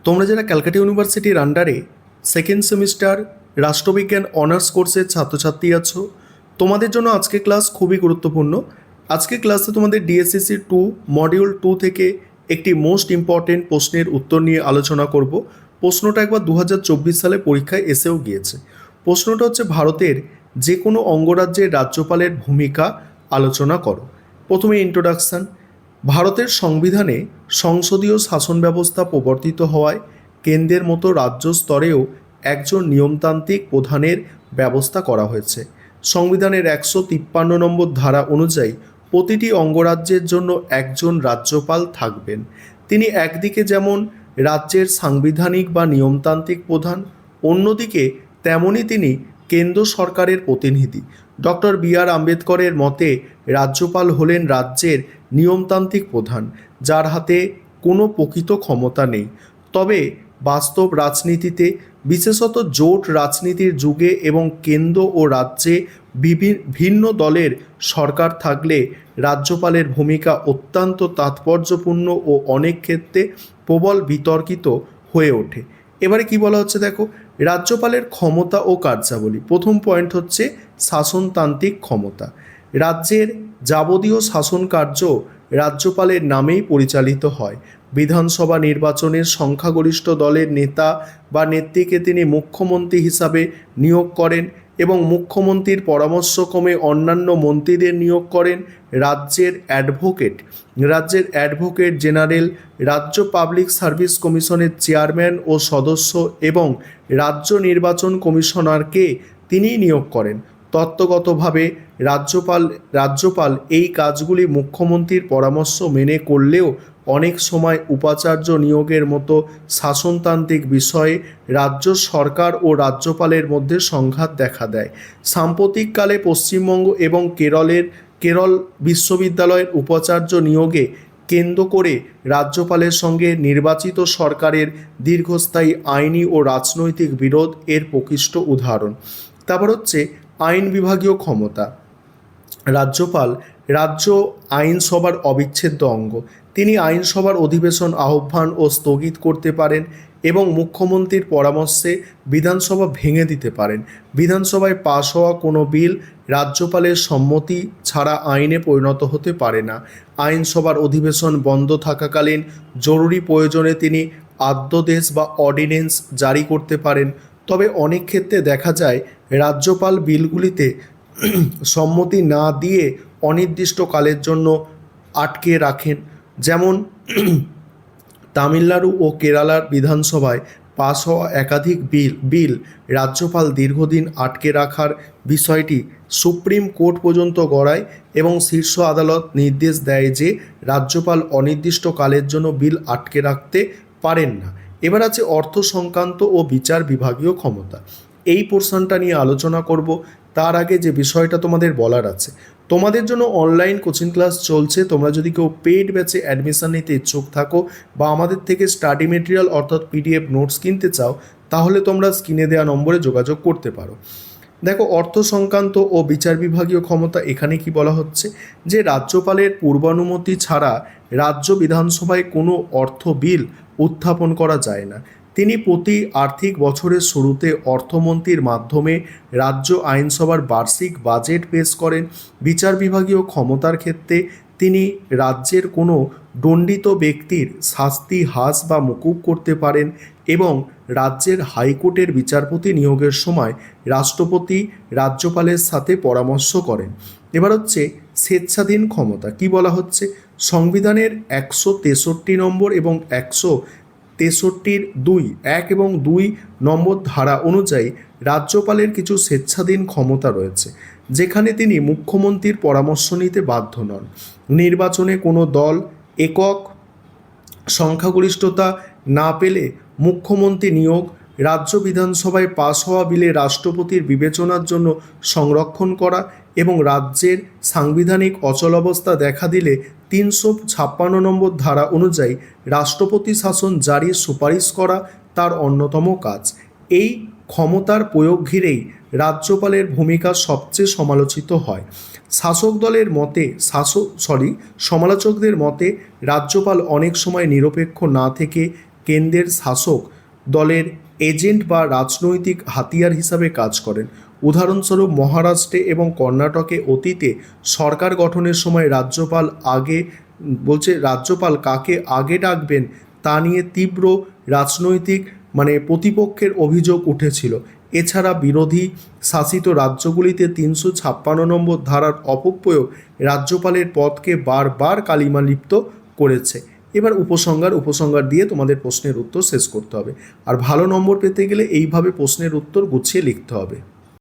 তোমরা যারা ক্যালকাটা ইউনিভার্সিটির আন্ডারে সেকেন্ড সেমিস্টার রাষ্ট্রবিজ্ঞান অনার্স কোর্সের ছাত্রছাত্রী আছো, তোমাদের জন্য আজকে ক্লাস খুবই গুরুত্বপূর্ণ। আজকে ক্লাসে তোমাদের ডিএসসিসি 2 মডিউল 2 থেকে একটি মোস্ট ইম্পর্টেন্ট প্রশ্নের উত্তর নিয়ে আলোচনা করব। প্রশ্নটা একবার 2024 সালে পরীক্ষায় এসেও গিয়েছে। প্রশ্নটা হচ্ছে, ভারতের যে কোনো অঙ্গরাজ্যের রাজ্যপালের ভূমিকা আলোচনা করো। প্রথমে ইন্ট্রোডাকশান। ভারতের সংবিধানে সংসদীয় শাসন ব্যবস্থা প্রবর্তিত হওয়ায় কেন্দ্রের মতো রাজ্য স্তরেও একজন নিয়মতান্ত্রিক প্রধানের ব্যবস্থা করা হয়েছে। সংবিধানের 153 নম্বর ধারা অনুযায়ী প্রতিটি অঙ্গরাজ্যের জন্য একজন রাজ্যপাল থাকবেন। তিনি একদিকে যেমন রাজ্যের সাংবিধানিক বা নিয়মতান্ত্রিক প্রধান, অন্যদিকে তেমনই তিনি কেন্দ্র সরকারের প্রতিনিধি। Doctor B.R.. আম্বেদকরের মতে রাজ্যপাল হলেন রাজ্যের নিয়মতান্ত্রিক প্রধান, যার হাতে কোনো প্রকৃত ক্ষমতা নেই। তবে বাস্তব রাজনীতিতে, বিশেষত জোট রাজনীতির যুগে এবং কেন্দ্র ও রাজ্যে ভিন্ন দলের সরকার থাকলে রাজ্যপালের ভূমিকা অত্যন্ত তাৎপর্যপূর্ণ ও অনেক ক্ষেত্রে প্রবল বিতর্কিত হয়ে ওঠে। এবারে কি বলা হচ্ছে দেখো, রাজ্যপালের ক্ষমতা ও কার্যাবলী। প্রথম পয়েন্ট হচ্ছে শাসনতান্ত্রিক ক্ষমতা। রাজ্যের যাবতীয় শাসন কার্য রাজ্যপালের নামেই পরিচালিত হয়। বিধানসভা নির্বাচনের সংখ্যাগরিষ্ঠ দলের নেতা বা নেত্রীকে তিনি মুখ্যমন্ত্রী হিসাবে নিয়োগ করেন এবং মুখ্যমন্ত্রীর পরামর্শক্রমে অন্যান্য মন্ত্রীদের নিয়োগ করেন রাজ্যের অ্যাডভোকেট জেনারেল, রাজ্য পাবলিক সার্ভিস কমিশনের চেয়ারম্যান ও সদস্য এবং রাজ্য নির্বাচন কমিশনারকে তিনিই নিয়োগ করেন। তত্ত্বগতভাবে রাজ্যপাল এই কাজগুলি মুখ্যমন্ত্রীর পরামর্শ মেনে করলেও অনেক সময় উপাচার্য নিয়োগের মতো শাসনতান্ত্রিক বিষয়ে রাজ্য সরকার ও রাজ্যপালের মধ্যে সংঘাত দেখা দেয়। সাম্প্রতিককালে পশ্চিমবঙ্গ এবং কেরল বিশ্ববিদ্যালয়ের উপাচার্য নিয়োগে কেন্দ্র করে রাজ্যপালের সঙ্গে নির্বাচিত সরকারের দীর্ঘস্থায়ী আইনি ও রাজনৈতিক বিরোধ এর প্রকৃষ্ট উদাহরণ। তারপর হচ্ছে আইন বিভাগীয় ক্ষমতা। রাজ্যপাল রাজ্য আইনসভার অবিচ্ছেদ্য অঙ্গ। তিনি আইনসভার অধিবেশন আহ্বান ও স্থগিত করতে পারেন এবং মুখ্যমন্ত্রীর পরামর্শে বিধানসভা ভেঙে দিতে পারেন। বিধানসভায় পাশ হওয়া কোনো বিল রাজ্যপালের সম্মতি ছাড়া আইনে পরিণত হতে পারে না। আইনসভার অধিবেশন বন্ধ থাকাকালীন জরুরি প্রয়োজনে তিনি অধ্যাদেশ বা অর্ডিন্যান্স জারি করতে পারেন। তবে অনেক ক্ষেত্রে দেখা যায় রাজ্যপাল বিলগুলিতে সম্মতি না দিয়ে অনির্দিষ্টকালের জন্য আটকে রাখেন। যেমন তামিলনাড়ু ও কেরালার বিধানসভায় পাশ হওয়া একাধিক বিল রাজ্যপাল দীর্ঘদিন আটকে রাখার বিষয়টি সুপ্রিম কোর্ট পর্যন্ত গড়ায় এবং শীর্ষ আদালত নির্দেশ দেয় যে রাজ্যপাল অনির্দিষ্টকালের জন্য বিল আটকে রাখতে পারেন না। এবার আছে অর্থ সংক্রান্ত ও বিচার বিভাগীয় ক্ষমতা। এই পোর্শনটা নিয়ে আলোচনা করব। তার আগে যে বিষয়টা তোমাদের বলার আছে, তোমাদের জন্য অনলাইন কোচিং ক্লাস চলছে। তোমরা যদি কেউ পেইড ব্যাচে অ্যাডমিশন নিতে ইচ্ছুক থাকো বা আমাদের থেকে স্টাডি মেটেরিয়াল অর্থাৎ পিডিএফ নোটস কিনতে চাও, তাহলে তোমরা স্ক্রিনে দেওয়া নম্বরে যোগাযোগ করতে পারো। দেখো, অর্থ সংক্রান্ত ও বিচার বিভাগীয় ক্ষমতা। এখানে কি বলা হচ্ছে যে রাজ্যপালের পূর্বানুমতি ছাড়া রাজ্য বিধানসভায় কোনো অর্থ বিল উত্থাপন করা যায় না। তিনি প্রতি আর্থিক বছরের শুরুতে অর্থমন্ত্রীর মাধ্যমে রাজ্য আইনসভার বার্ষিক বাজেট পেশ করেন। বিচার বিভাগীয় ক্ষমতার ক্ষেত্রে তিনি রাজ্যের কোনো দণ্ডিত ব্যক্তির শাস্তি হ্রাস বা মকুব করতে পারেন এবং রাজ্যের হাইকোর্টের বিচারপতি নিয়োগের সময় রাষ্ট্রপতি রাজ্যপালের সাথে পরামর্শ করেন। এবার হচ্ছে স্বেচ্ছাধীন ক্ষমতা। কি বলা হচ্ছে, সংবিধানের 163 নম্বর এবং 163 1 এবং 2 নম্বর ধারা অনুযায়ী রাজ্যপালের কিছু স্বেচ্ছাধীন ক্ষমতা রয়েছে, যেখানে তিনি মুখ্যমন্ত্রীর পরামর্শ নিতে বাধ্য নন। নির্বাচনে কোনো দল একক সংখ্যাগরিষ্ঠতা না পেলে মুখ্যমন্ত্রী নিয়োগ, রাজ্য বিধানসভায় পাশ হওয়া বিলে রাষ্ট্রপতির বিবেচনার জন্য সংরক্ষণ করা এবং রাজ্যের সাংবিধানিক অচলাবস্থা দেখা দিলে 356 নম্বর ধারা অনুযায়ী রাষ্ট্রপতি শাসন জারির সুপারিশ করা তার অন্যতম কাজ। এই ক্ষমতার প্রয়োগ ঘিরেই রাজ্যপালের ভূমিকা সবচেয়ে সমালোচিত হয়। সমালোচকদের মতে রাজ্যপাল অনেক সময় নিরপেক্ষ না থেকে কেন্দ্রের শাসক দলের এজেন্ট বা রাজনৈতিক হাতিয়ার হিসাবে কাজ করেন। উদাহরণস্বরূপ মহারাষ্ট্রে এবং কর্ণাটকে অতীতে সরকার গঠনের সময় রাজ্যপাল কাকে আগে ডাকবেন তা নিয়ে তীব্র রাজনৈতিক প্রতিপক্ষের অভিযোগ উঠেছিল। এছাড়া বিরোধী শাসিত রাজ্যগুলিতে 356 নম্বর ধারার অপপ্রয়োগ রাজ্যপালের পদকে বারবার কালিমালিপ্ত করেছে। এবার উপসংহার দিয়ে তোমাদের প্রশ্নের উত্তর শেষ করতে হবে। আর ভালো নম্বর পেতে গেলে এইভাবে প্রশ্নের উত্তর গুছিয়ে লিখতে হবে।